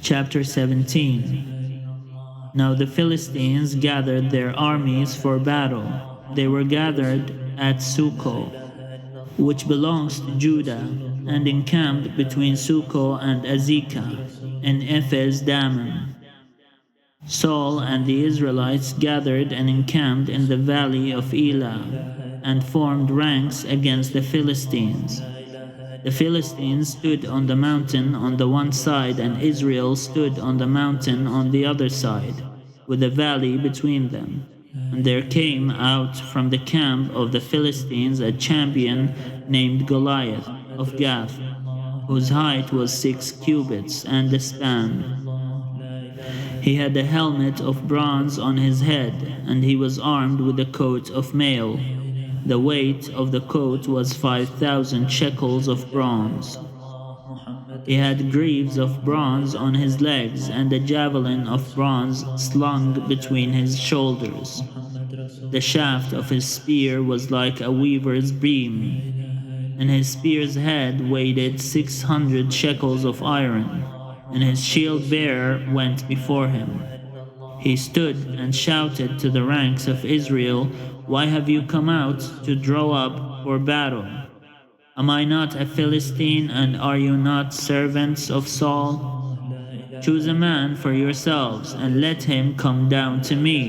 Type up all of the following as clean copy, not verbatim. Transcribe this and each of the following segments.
Chapter 17. Now the Philistines gathered their armies for battle. They were gathered at Succoth, which belongs to Judah, and encamped between Succoth and Azekah, in Ephes Dammim. Saul and the Israelites gathered and encamped in the valley of Elah, and formed ranks against the Philistines. The Philistines stood on the mountain on the one side, and Israel stood on the mountain on the other side, with a valley between them. And there came out from the camp of the Philistines a champion named Goliath of Gath, whose height was 6 cubits and a span. He had a helmet of bronze on his head, and he was armed with a coat of mail. The weight of the coat was 5,000 shekels of bronze. He had greaves of bronze on his legs, and a javelin of bronze slung between his shoulders. The shaft of his spear was like a weaver's beam, and his spear's head weighed 600 shekels of iron, and his shield-bearer went before him. He stood and shouted to the ranks of Israel, "Why have you come out to draw up for battle? Am I not a Philistine, and are you not servants of Saul? Choose a man for yourselves, and let him come down to me.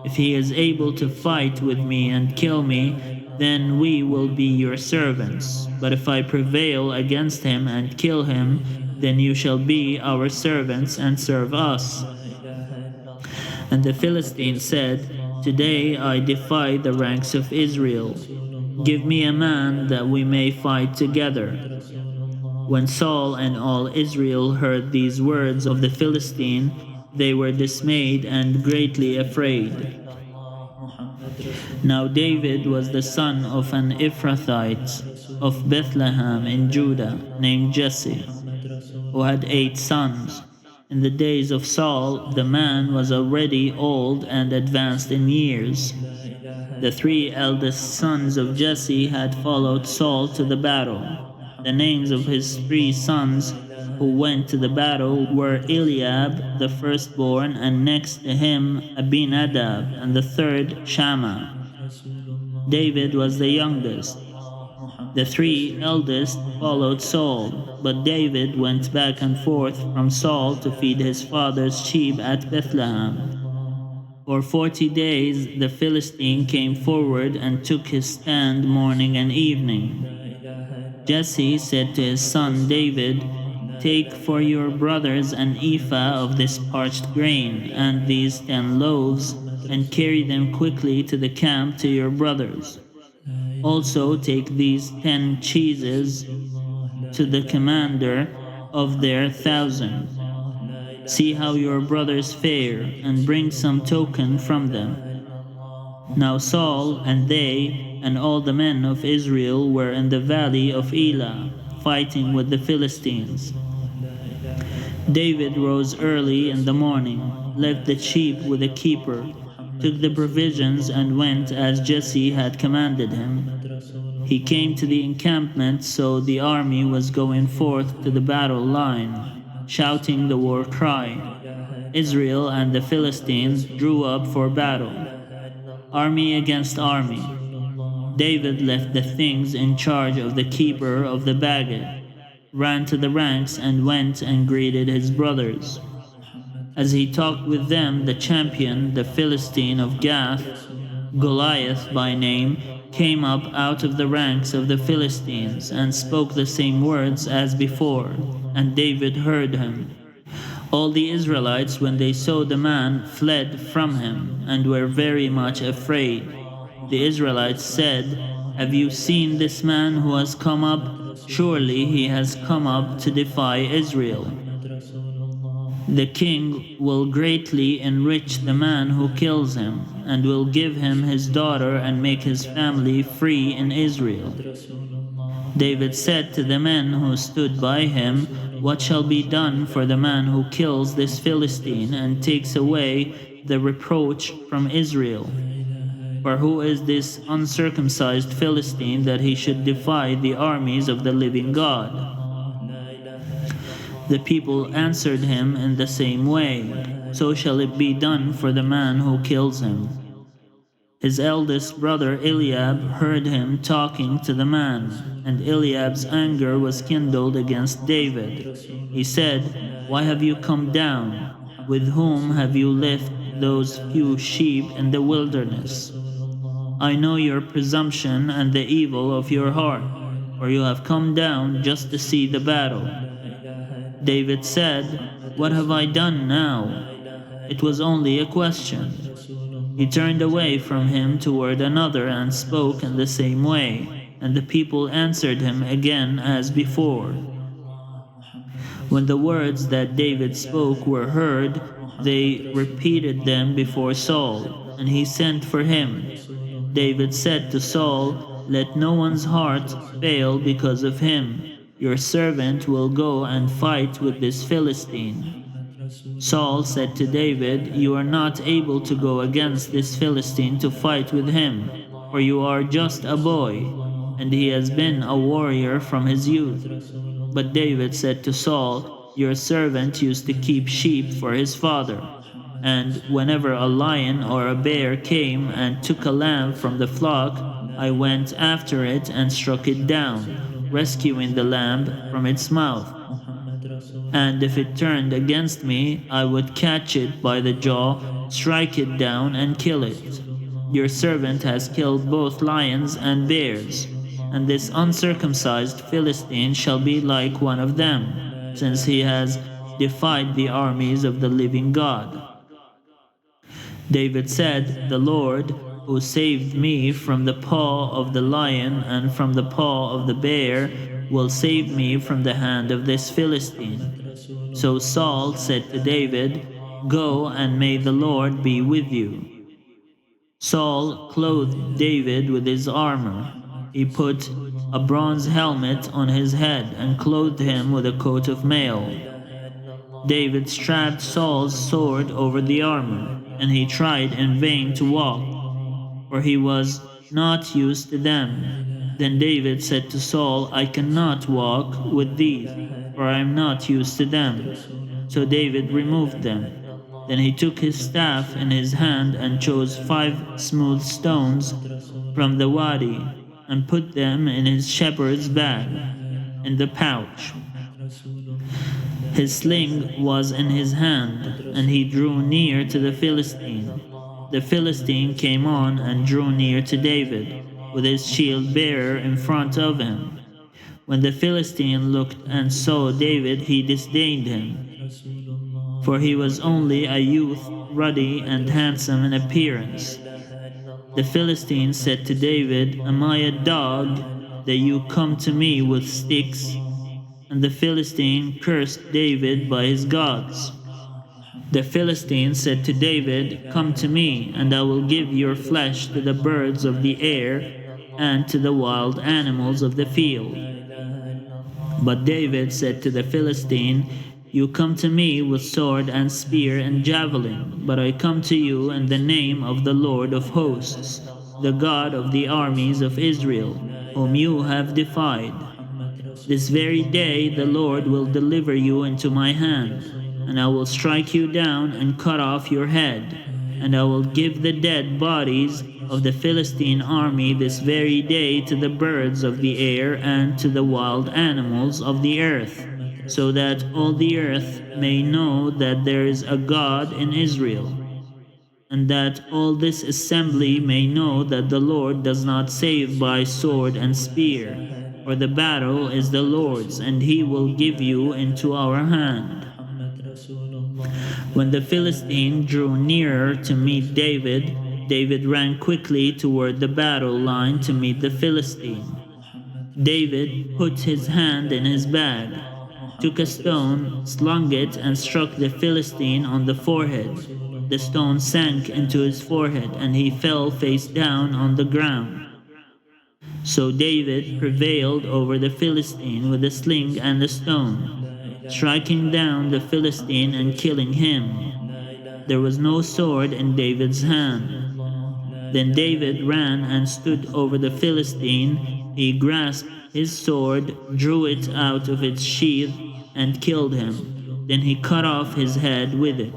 If he is able to fight with me and kill me, then we will be your servants. But if I prevail against him and kill him, then you shall be our servants and serve us." And the Philistines said, "Today I defy the ranks of Israel. Give me a man that we may fight together." When Saul and all Israel heard these words of the Philistine, they were dismayed and greatly afraid. Now David was the son of an Ephrathite of Bethlehem in Judah, named Jesse, who had 8 sons. In the days of Saul, the man was already old and advanced in years. The 3 eldest sons of Jesse had followed Saul to the battle. The names of his 3 sons who went to the battle were Eliab, the firstborn, and next to him Abinadab, and the third Shammah. David was the youngest. The 3 eldest followed Saul, but David went back and forth from Saul to feed his father's sheep at Bethlehem. For 40 days the Philistine came forward and took his stand morning and evening. Jesse said to his son David, "Take for your brothers an ephah of this parched grain, and these 10 loaves, and carry them quickly to the camp to your brothers. Also take these 10 cheeses to the commander of their 1,000. See how your brothers fare, and bring some token from them." Now Saul and they and all the men of Israel were in the valley of Elah, fighting with the Philistines. David rose early in the morning, left the sheep with a keeper, took the provisions, and went as Jesse had commanded him. He came to the encampment, so the army was going forth to the battle line, shouting the war cry. Israel and the Philistines drew up for battle, army against army. David left the things in charge of the keeper of the baggage, ran to the ranks, and went and greeted his brothers. As he talked with them, the champion, the Philistine of Gath, Goliath by name, came up out of the ranks of the Philistines and spoke the same words as before, and David heard him. All the Israelites, when they saw the man, fled from him and were very much afraid. The Israelites said, "Have you seen this man who has come up? Surely he has come up to defy Israel. The king will greatly enrich the man who kills him, and will give him his daughter and make his family free in Israel." David said to the men who stood by him, "What shall be done for the man who kills this Philistine and takes away the reproach from Israel? For who is this uncircumcised Philistine that he should defy the armies of the living God?" The people answered him in the same way, "So shall it be done for the man who kills him." His eldest brother Eliab heard him talking to the man, and Eliab's anger was kindled against David. He said, "Why have you come down? With whom have you left those few sheep in the wilderness? I know your presumption and the evil of your heart, for you have come down just to see the battle." David said, "What have I done now? It was only a question." He turned away from him toward another and spoke in the same way, and the people answered him again as before. When the words that David spoke were heard, they repeated them before Saul, and he sent for him. David said to Saul, "Let no one's heart fail because of him. Your servant will go and fight with this Philistine." Saul said to David, "You are not able to go against this Philistine to fight with him, for you are just a boy, and he has been a warrior from his youth." But David said to Saul, "Your servant used to keep sheep for his father, and whenever a lion or a bear came and took a lamb from the flock, I went after it and struck it down, rescuing the lamb from its mouth. And if it turned against me, I would catch it by the jaw, strike it down, and kill it. Your servant has killed both lions and bears, and this uncircumcised Philistine shall be like one of them, since he has defied the armies of the living God." David said, "The Lord, who saved me from the paw of the lion and from the paw of the bear, will save me from the hand of this Philistine." So Saul said to David, "Go, and may the Lord be with you." Saul clothed David with his armor. He put a bronze helmet on his head and clothed him with a coat of mail. David strapped Saul's sword over the armor, and he tried in vain to walk, for he was not used to them. Then David said to Saul, "I cannot walk with these, for I am not used to them." So David removed them. Then he took his staff in his hand and chose 5 smooth stones from the wadi and put them in his shepherd's bag, in the pouch. His sling was in his hand, and he drew near to the Philistine. The Philistine came on and drew near to David, with his shield bearer in front of him. When the Philistine looked and saw David, he disdained him, for he was only a youth, ruddy and handsome in appearance. The Philistine said to David, "Am I a dog that you come to me with sticks?" And the Philistine cursed David by his gods. The Philistine said to David, "Come to me, and I will give your flesh to the birds of the air and to the wild animals of the field." But David said to the Philistine, "You come to me with sword and spear and javelin, but I come to you in the name of the Lord of hosts, the God of the armies of Israel, whom you have defied. This very day the Lord will deliver you into my hand, and I will strike you down and cut off your head, and I will give the dead bodies of the Philistine army this very day to the birds of the air and to the wild animals of the earth, so that all the earth may know that there is a God in Israel, and that all this assembly may know that the Lord does not save by sword and spear, for the battle is the Lord's, and he will give you into our hand." When the Philistine drew nearer to meet David, David ran quickly toward the battle line to meet the Philistine. David put his hand in his bag, took a stone, slung it, and struck the Philistine on the forehead. The stone sank into his forehead, and he fell face down on the ground. So David prevailed over the Philistine with a sling and a stone, striking down the Philistine and killing him. There was no sword in David's hand. Then David ran and stood over the Philistine. He grasped his sword, drew it out of its sheath, and killed him. Then he cut off his head with it.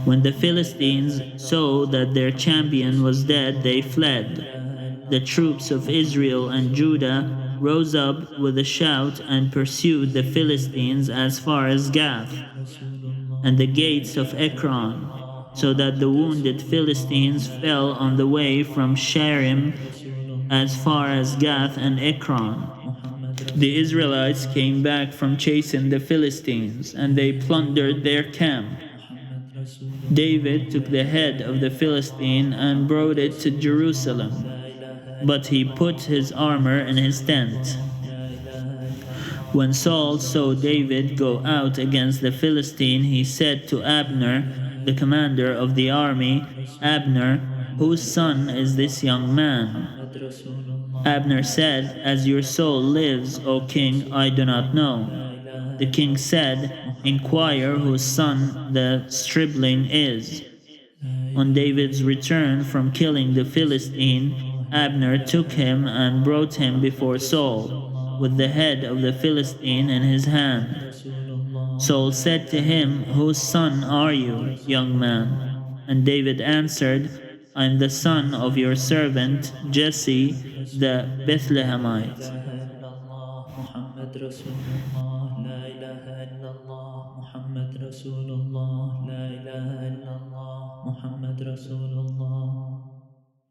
When the Philistines saw that their champion was dead, they fled. The troops of Israel and Judah rose up with a shout and pursued the Philistines as far as Gath and the gates of Ekron, so that the wounded Philistines fell on the way from Sharim as far as Gath and Ekron. The Israelites came back from chasing the Philistines, and they plundered their camp. David took the head of the Philistine and brought it to Jerusalem, but he put his armor in his tent. When Saul saw David go out against the Philistine, he said to Abner, the commander of the army, "Abner, whose son is this young man?" Abner said, "As your soul lives, O king, I do not know." The king said, "Inquire whose son the stripling is." On David's return from killing the Philistine, Abner took him and brought him before Saul, with the head of the Philistine in his hand. Saul said to him, "Whose son are you, young man?" And David answered, "I am the son of your servant Jesse the Bethlehemite." محمد رسول الله لا إله إلا الله محمد رسول الله لا إله إلا الله محمد رسول الله